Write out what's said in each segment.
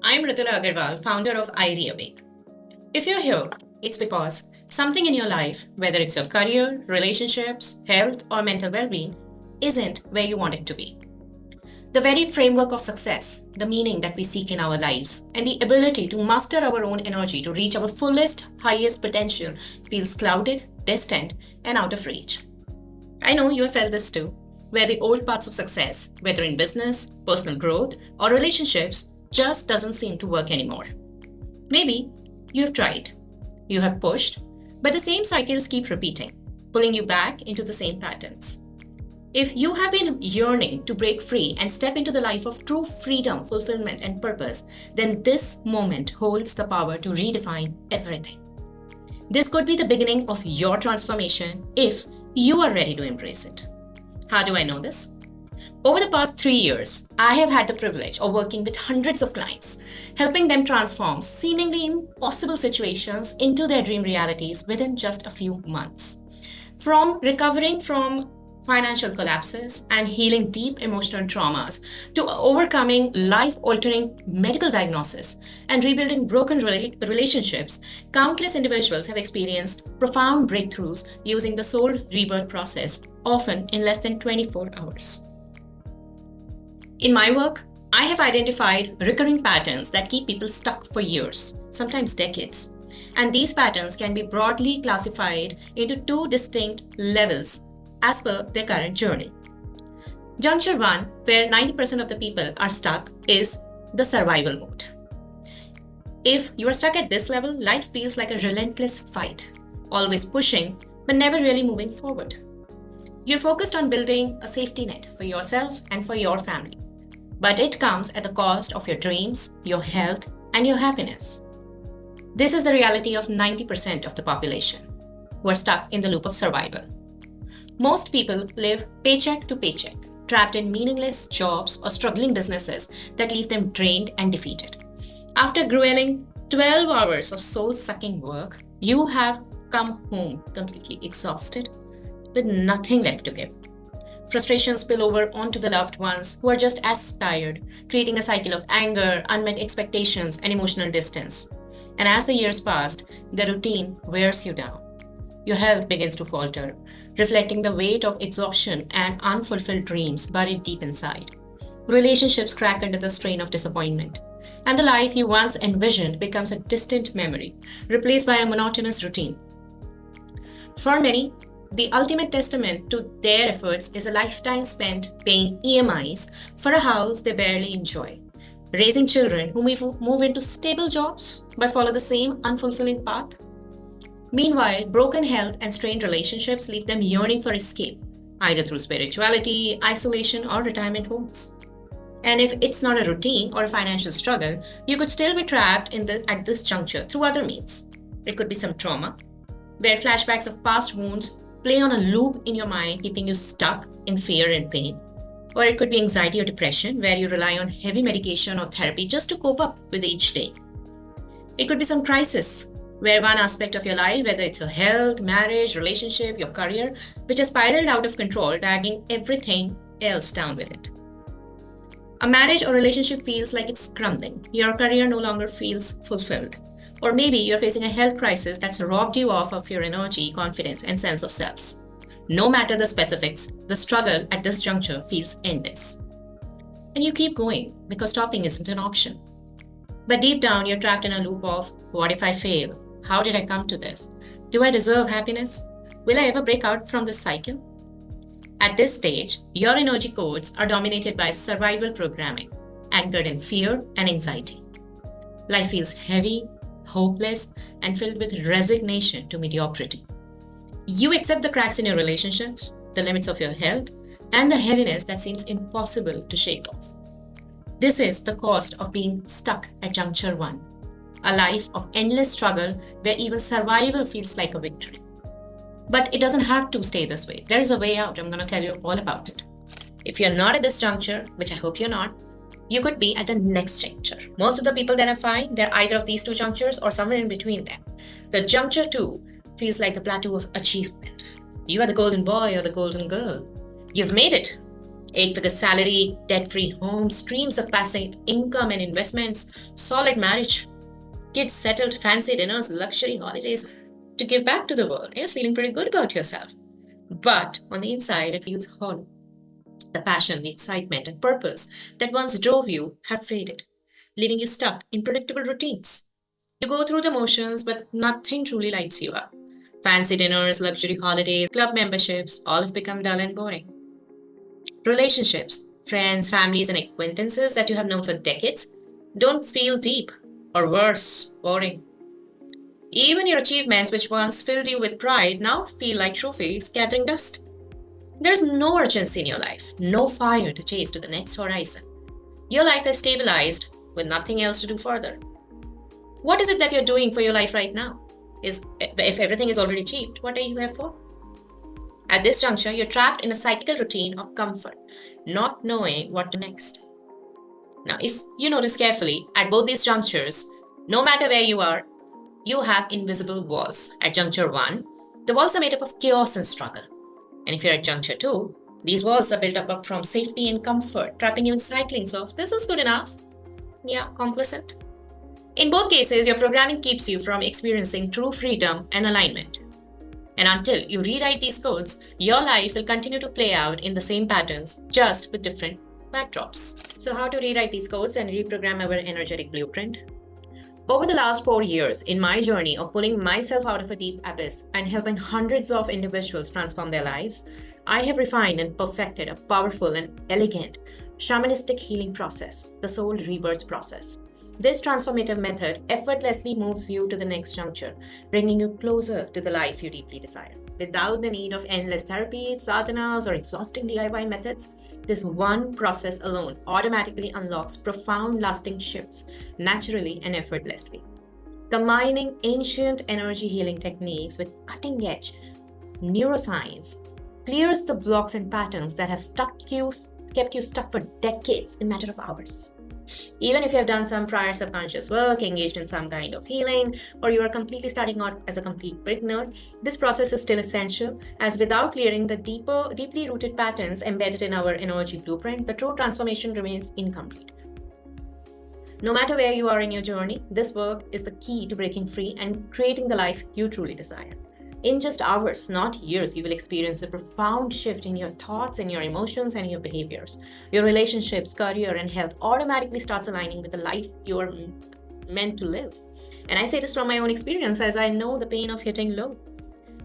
I'm Ritula Agarwal, founder of iRiseAgain. If you're here, it's because something in your life, whether it's your career, relationships, health, or mental well being, isn't where you want it to be. The very framework of success, the meaning that we seek in our lives, and the ability to master our own energy to reach our fullest, highest potential feels clouded, distant, and out of reach. I know you have felt this too, where the old parts of success, whether in business, personal growth, or relationships, just doesn't seem to work anymore. Maybe you've tried, you have pushed, but the same cycles keep repeating, pulling you back into the same patterns. If you have been yearning to break free and step into the life of true freedom, fulfillment, and purpose, then this moment holds the power to redefine everything. This could be the beginning of your transformation if you are ready to embrace it. How do I know this? Over the past 3 years, I have had the privilege of working with hundreds of clients, helping them transform seemingly impossible situations into their dream realities within just a few months. From recovering from financial collapses and healing deep emotional traumas to overcoming life-altering medical diagnosis and rebuilding broken relationships, countless individuals have experienced profound breakthroughs using the Soul Rebirth Process, often in less than 24 hours. In my work, I have identified recurring patterns that keep people stuck for years, sometimes decades. And these patterns can be broadly classified into two distinct levels as per their current journey. Juncture 1, where 90% of the people are stuck, is the survival mode. If you are stuck at this level, life feels like a relentless fight, always pushing but never really moving forward. You're focused on building a safety net for yourself and for your family. But it comes at the cost of your dreams, your health, and your happiness. This is the reality of 90% of the population who are stuck in the loop of survival. Most people live paycheck to paycheck, trapped in meaningless jobs or struggling businesses that leave them drained and defeated. After grueling 12 hours of soul-sucking work, you have come home completely exhausted with nothing left to give. Frustrations spill over onto the loved ones who are just as tired, creating a cycle of anger, unmet expectations, and emotional distance. And as the years pass, the routine wears you down. Your health begins to falter, reflecting the weight of exhaustion and unfulfilled dreams buried deep inside. Relationships crack under the strain of disappointment, and the life you once envisioned becomes a distant memory, replaced by a monotonous routine. For many, the ultimate testament to their efforts is a lifetime spent paying EMIs for a house they barely enjoy, raising children who move into stable jobs but follow the same unfulfilling path. Meanwhile, broken health and strained relationships leave them yearning for escape, either through spirituality, isolation, or retirement homes. And if it's not a routine or a financial struggle, you could still be trapped at this juncture through other means. It could be some trauma, where flashbacks of past wounds play on a loop in your mind, keeping you stuck in fear and pain. Or it could be anxiety or depression, where you rely on heavy medication or therapy just to cope up with each day. It could be some crisis, where one aspect of your life, whether it's your health, marriage, relationship, your career, which has spiraled out of control, dragging everything else down with it. A marriage or relationship feels like it's crumbling. Your career no longer feels fulfilled. Or maybe you're facing a health crisis that's robbed you of your energy, confidence, and sense of self. No matter the specifics, the struggle at this juncture feels endless. And you keep going because stopping isn't an option. But deep down, you're trapped in a loop of, what if I fail? How did I come to this? Do I deserve happiness? Will I ever break out from this cycle? At this stage, your energy codes are dominated by survival programming, anchored in fear and anxiety. Life feels heavy, hopeless, and filled with resignation to mediocrity. You accept the cracks in your relationships, the limits of your health, and the heaviness that seems impossible to shake off. This is the cost of being stuck at juncture 1, a life of endless struggle where even survival feels like a victory. But it doesn't have to stay this way. There is a way out. I'm going to tell you all about it. If you're not at this juncture, which I hope you're not, you could be at the next juncture. Most of the people that I find, they're either of these two junctures or somewhere in between them. The juncture 2 feels like the plateau of achievement. You are the golden boy or the golden girl. You've made it. Eight-figure salary, debt-free home, streams of passive income and investments, solid marriage, kids settled, fancy dinners, luxury holidays to give back to the world. You're feeling pretty good about yourself. But on the inside, it feels hollow. The passion, the excitement, and purpose that once drove you have faded, leaving you stuck in predictable routines. You go through the motions, but nothing truly lights you up. Fancy dinners, luxury holidays, club memberships, all have become dull and boring. Relationships, friends, families, and acquaintances that you have known for decades don't feel deep, or worse, boring. Even your achievements, which once filled you with pride, now feel like trophies gathering dust. There's no urgency in your life, no fire to chase to the next horizon. Your life is stabilized with nothing else to do further. What is it that you're doing for your life right now? If everything is already achieved, what are you here for? At this juncture, you're trapped in a cyclical routine of comfort, not knowing what to next. Now, if you notice carefully, at both these junctures, no matter where you are, you have invisible walls. At juncture 1, the walls are made up of chaos and struggle. And if you're at juncture 2, these walls are built up from safety and comfort, trapping you in cyclings of this is good enough. Yeah, complacent. In both cases, your programming keeps you from experiencing true freedom and alignment. And until you rewrite these codes, your life will continue to play out in the same patterns, just with different backdrops. So how to rewrite these codes and reprogram our energetic blueprint? Over the last 4 years, in my journey of pulling myself out of a deep abyss and helping hundreds of individuals transform their lives, I have refined and perfected a powerful and elegant shamanistic healing process, the Soul Rebirth Process. This transformative method effortlessly moves you to the next juncture, bringing you closer to the life you deeply desire. Without the need of endless therapies, sadhanas, or exhausting DIY methods, this one process alone automatically unlocks profound lasting shifts naturally and effortlessly. Combining ancient energy healing techniques with cutting-edge neuroscience clears the blocks and patterns that have kept you stuck for decades in a matter of hours. Even if you have done some prior subconscious work, engaged in some kind of healing, or you are completely starting out as a complete beginner, this process is still essential, as without clearing the deeply rooted patterns embedded in our energy blueprint, the true transformation remains incomplete. No matter where you are in your journey, this work is the key to breaking free and creating the life you truly desire. In just hours, not years, you will experience a profound shift in your thoughts and your emotions and your behaviors. Your relationships, career, and health automatically starts aligning with the life you are meant to live. And I say this from my own experience, as I know the pain of hitting low.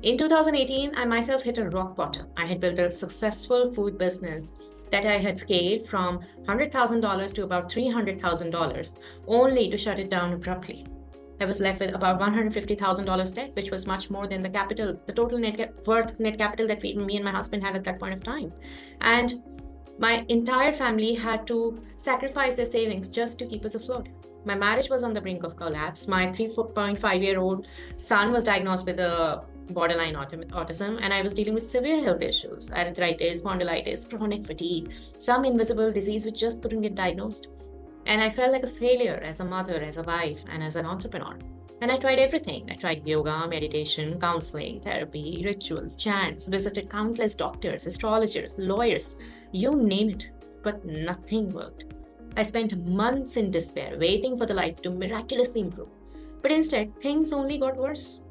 In 2018, I myself hit a rock bottom. I had built a successful food business that I had scaled from $100,000 to about $300,000, only to shut it down abruptly. I was left with about $150,000 debt, which was much more than the total net capital that me and my husband had at that point of time. And my entire family had to sacrifice their savings just to keep us afloat. My marriage was on the brink of collapse. My 3.5-year-old son was diagnosed with a borderline autism, and I was dealing with severe health issues, arthritis, spondylitis, chronic fatigue, some invisible disease which just couldn't get diagnosed. And I felt like a failure as a mother, as a wife, and as an entrepreneur. And I tried everything. I tried yoga, meditation, counseling, therapy, rituals, chants, visited countless doctors, astrologers, lawyers, you name it, but nothing worked. I spent months in despair, waiting for the life to miraculously improve. But instead, things only got worse.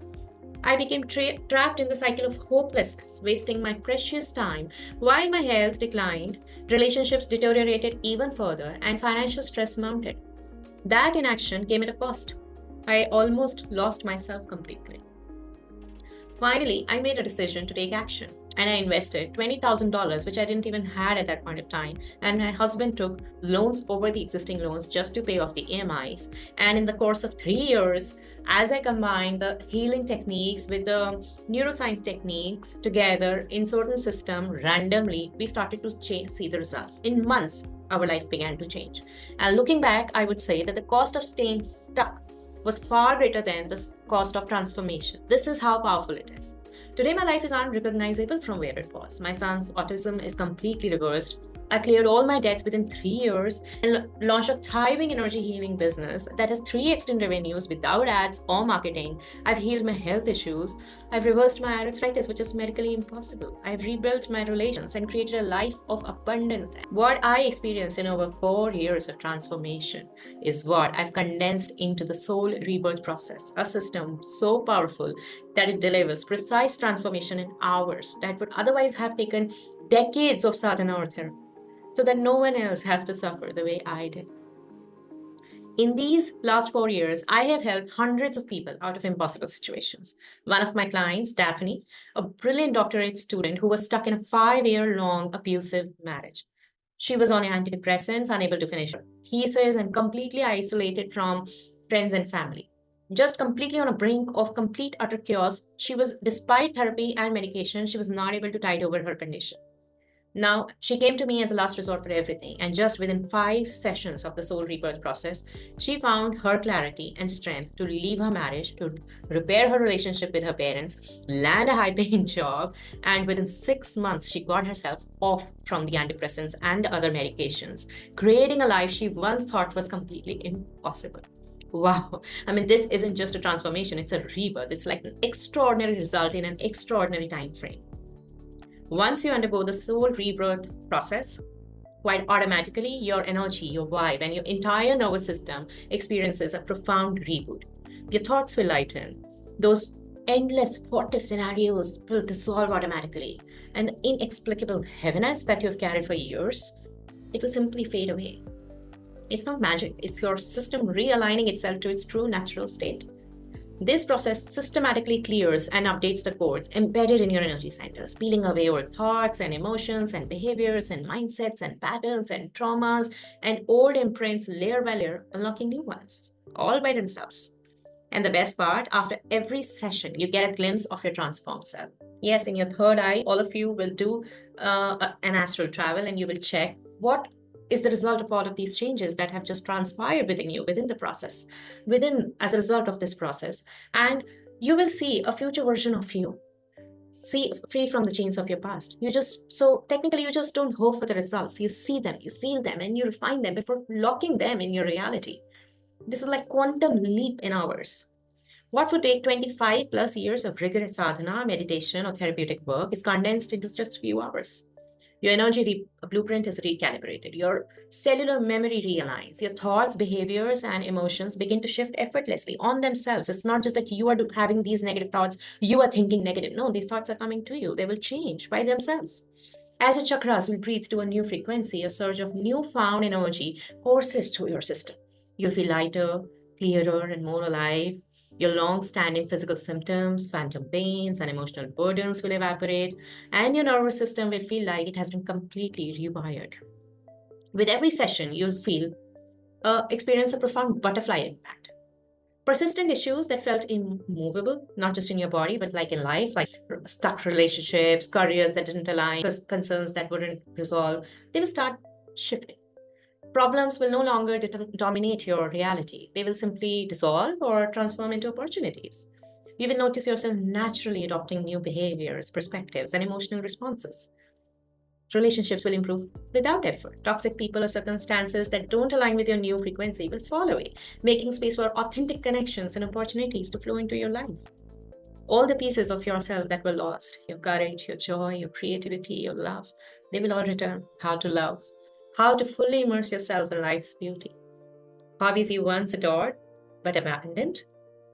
I became trapped in the cycle of hopelessness, wasting my precious time while my health declined, relationships deteriorated even further, and financial stress mounted. That inaction came at a cost. I almost lost myself completely. Finally, I made a decision to take action, and I invested $20,000, which I didn't even have at that point of time, and my husband took loans over the existing loans just to pay off the EMIs. And in the course of 3 years, as I combined the healing techniques with the neuroscience techniques together in certain system randomly, we started to see the results. In months, our life began to change. And looking back, I would say that the cost of staying stuck was far greater than the cost of transformation. This is how powerful it is. Today, my life is unrecognizable from where it was. My son's autism is completely reversed. I cleared all my debts within 3 years and launched a thriving energy healing business that has 3x in revenues without ads or marketing. I've healed my health issues. I've reversed my arthritis, which is medically impossible. I've rebuilt my relations and created a life of abundance. What I experienced in over 4 years of transformation is what I've condensed into the Soul Rebirth Process, a system so powerful that it delivers precise transformation in hours that would otherwise have taken decades of sadhana or therapy, so that no one else has to suffer the way I did. In these last 4 years, I have helped hundreds of people out of impossible situations. One of my clients, Daphne, a brilliant doctorate student who was stuck in a 5-year-long abusive marriage. She was on antidepressants, unable to finish her thesis, and completely isolated from friends and family. Just completely on a brink of complete utter chaos, she was, despite therapy and medication, she was not able to tide over her condition. Now, she came to me as a last resort for everything, and just within 5 sessions of the soul rebirth process, she found her clarity and strength to leave her marriage, to repair her relationship with her parents, land a high paying job, and within 6 months, she got herself off from the antidepressants and other medications, creating a life she once thought was completely impossible. Wow. I mean, this isn't just a transformation, it's a rebirth. It's like an extraordinary result in an extraordinary time frame. Once you undergo the soul rebirth process, quite automatically, your energy, your vibe, and your entire nervous system experiences a profound reboot. Your thoughts will lighten. Those endless what if scenarios will dissolve automatically. And the inexplicable heaviness that you've carried for years, it will simply fade away. It's not magic, it's your system realigning itself to its true natural state. This process systematically clears and updates the codes embedded in your energy centers, peeling away old thoughts and emotions and behaviors and mindsets and patterns and traumas and old imprints layer by layer, unlocking new ones, all by themselves. And the best part, after every session, you get a glimpse of your transformed self. Yes, in your third eye, all of you will do an astral travel and you will check what is the result of all of these changes that have just transpired within you, within the process, as a result of this process. And you will see a future version of you, see free from the chains of your past. So technically you just don't hope for the results. You see them, you feel them, and you refine them before locking them in your reality. This is like quantum leap in hours. What would take 25 plus years of rigorous sadhana, meditation, or therapeutic work is condensed into just a few hours. Your energy blueprint is recalibrated. Your cellular memory realigns. Your thoughts, behaviors, and emotions begin to shift effortlessly on themselves. It's not just that you are having these negative thoughts, you are thinking negative. No, these thoughts are coming to you. They will change by themselves. As your chakras will breathe to a new frequency, a surge of newfound energy courses through your system. You'll feel lighter, clearer, and more alive. Your long-standing physical symptoms, phantom pains, and emotional burdens will evaporate, and your nervous system will feel like it has been completely rewired. With every session, you'll experience a profound butterfly impact. Persistent issues that felt immovable, not just in your body, but like in life, like stuck relationships, careers that didn't align, concerns that wouldn't resolve, they will start shifting. Problems will no longer dominate your reality. They will simply dissolve or transform into opportunities. You will notice yourself naturally adopting new behaviors, perspectives, and emotional responses. Relationships will improve without effort. Toxic people or circumstances that don't align with your new frequency will fall away, making space for authentic connections and opportunities to flow into your life. All the pieces of yourself that were lost, your courage, your joy, your creativity, your love, they will all return. How to love, how to fully immerse yourself in life's beauty. Hobbies you once adored but abandoned,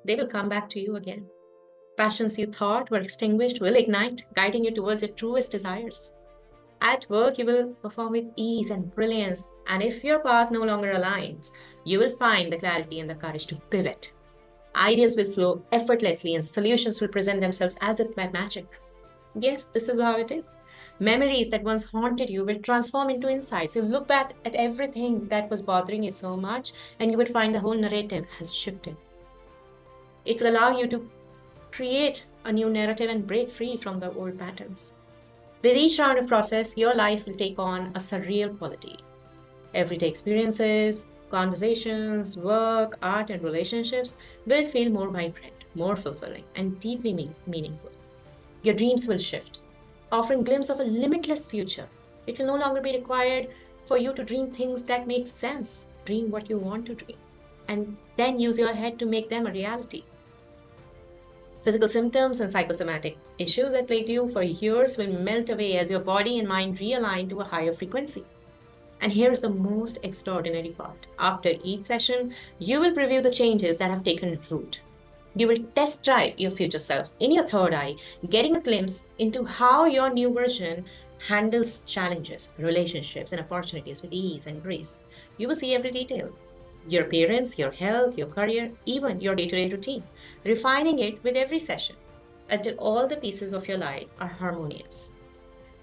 they will come back to you again. Passions you thought were extinguished will ignite, guiding you towards your truest desires. At work, you will perform with ease and brilliance, and if your path no longer aligns, you will find the clarity and the courage to pivot. Ideas will flow effortlessly and solutions will present themselves as if by magic. Yes, this is how it is. Memories that once haunted you will transform into insights. You'll look back at everything that was bothering you so much, and you would find the whole narrative has shifted. It will allow you to create a new narrative and break free from the old patterns. With each round of process, your life will take on a surreal quality. Everyday experiences, conversations, work, art, and relationships will feel more vibrant, more fulfilling, and deeply meaningful. Your dreams will shift, offering glimpse of a limitless future. It will no longer be required for you to dream things that make sense. Dream what you want to dream, and then use your head to make them a reality. Physical symptoms and psychosomatic issues that plagued you for years will melt away as your body and mind realign to a higher frequency. And here's the most extraordinary part. After each session, you will preview the changes that have taken root. You will test drive your future self in your third eye, getting a glimpse into how your new version handles challenges, relationships, and opportunities with ease and grace. You will see every detail: your appearance, your health, your career, even your day-to-day routine, refining it with every session until all the pieces of your life are harmonious.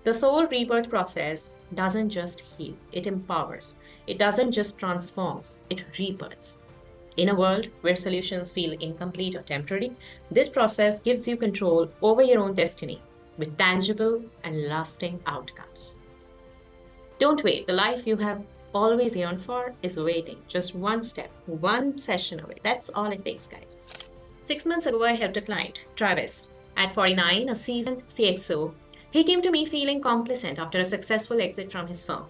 The soul rebirth process doesn't just heal, it empowers. It doesn't just transforms, it rebirths. In a world where solutions feel incomplete or temporary, this process gives you control over your own destiny with tangible and lasting outcomes. Don't wait. The life you have always yearned for is waiting. Just one step, one session away. That's all it takes, guys. 6 months ago, I helped a client, Travis. At 49, a seasoned CXO, he came to me feeling complacent after a successful exit from his firm.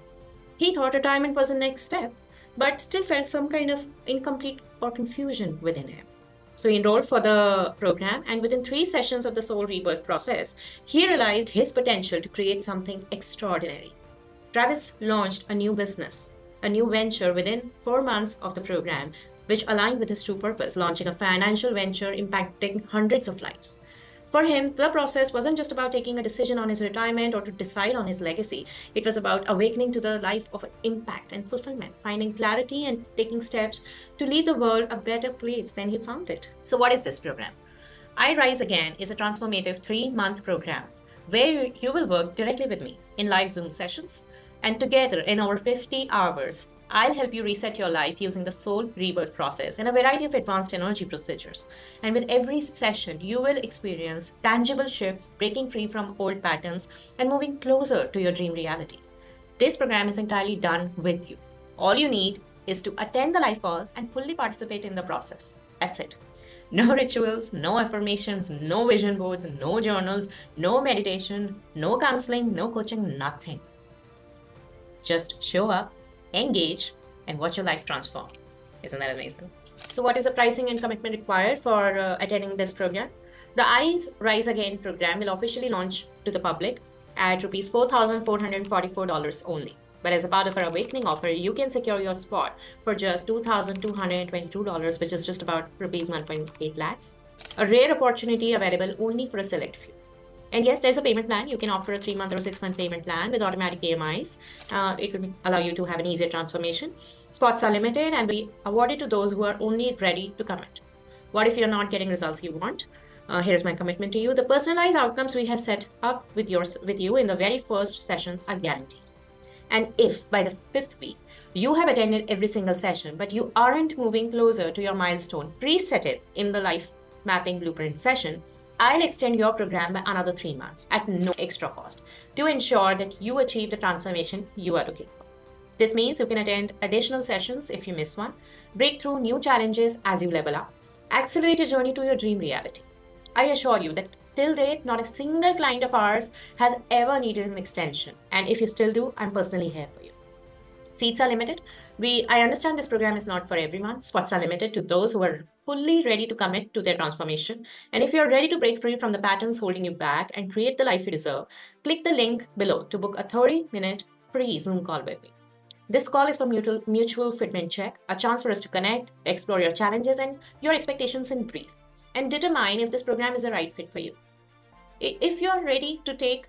He thought retirement was the next step, but still felt some kind of incomplete or confusion within him. So he enrolled for the program, and within 3 sessions of the soul rebirth process, he realized his potential to create something extraordinary. Travis launched a new business, a new venture within 4 months of the program, which aligned with his true purpose, launching a financial venture impacting hundreds of lives. For him, the process wasn't just about taking a decision on his retirement or to decide on his legacy. It was about awakening to the life of impact and fulfillment, finding clarity and taking steps to leave the world a better place than he found it. So what is this program? iRiseAgain is a transformative 3-month program where you will work directly with me in live Zoom sessions, and together in over 50 hours, I'll help you reset your life using the soul rebirth process and a variety of advanced energy procedures. And with every session, you will experience tangible shifts, breaking free from old patterns and moving closer to your dream reality. This program is entirely done with you. All you need is to attend the live calls and fully participate in the process. That's it. No rituals, no affirmations, no vision boards, no journals, no meditation, no counseling, no coaching, nothing. Just show up, engage, and watch your life transform. Isn't that amazing? So what is the pricing and commitment required for attending this program? The iRiseAgain program will officially launch to the public at Rs. $4,444 only. But as a part of our awakening offer, you can secure your spot for just $2,222, which is just about Rs. 1.8 lakhs. A rare opportunity available only for a select few. And yes, there's a payment plan. You can opt for a 3-month or 6-month payment plan with automatic EMIs. It will allow you to have an easier transformation. Spots are limited and be awarded to those who are only ready to commit. What if you're not getting results you want? Here's my commitment to you. The personalized outcomes we have set up with you in the very first sessions are guaranteed. And if by the 5th week, you have attended every single session, but you aren't moving closer to your milestone preset in the life mapping blueprint session, I'll extend your program by another 3 months at no extra cost to ensure that you achieve the transformation you are looking for. This means you can attend additional sessions if you miss one, break through new challenges as you level up, accelerate your journey to your dream reality. I assure you that till date, not a single client of ours has ever needed an extension. And if you still do, I'm personally here for you. Seats are limited. I understand this program is not for everyone. Spots are limited to those who are fully ready to commit to their transformation. And if you're ready to break free from the patterns holding you back and create the life you deserve, click the link below to book a 30-minute free Zoom call with me. This call is for mutual fitment check, a chance for us to connect, explore your challenges and your expectations in brief, and determine if this program is the right fit for you. If you're ready to take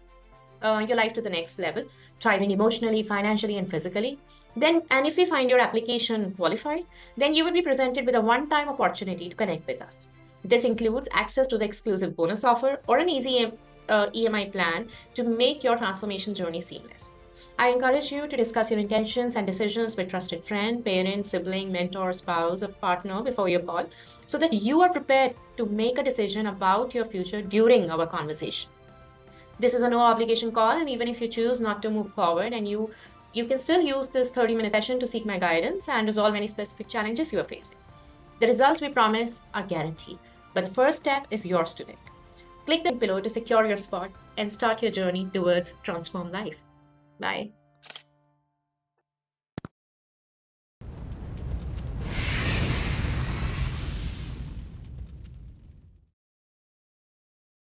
your life to the next level, thriving emotionally, financially, and physically, and if we find your application qualified, then you will be presented with a one-time opportunity to connect with us. This includes access to the exclusive bonus offer or an easy EMI plan to make your transformation journey seamless. I encourage you to discuss your intentions and decisions with trusted friend, parent, sibling, mentor, spouse, or partner before your call, so that you are prepared to make a decision about your future during our conversation. This is a no obligation call, and even if you choose not to move forward, and you can still use this 30-minute session to seek my guidance and resolve any specific challenges you are facing. The results we promise are guaranteed, but the first step is yours to take. Click the link below to secure your spot and start your journey towards transformed life. Bye.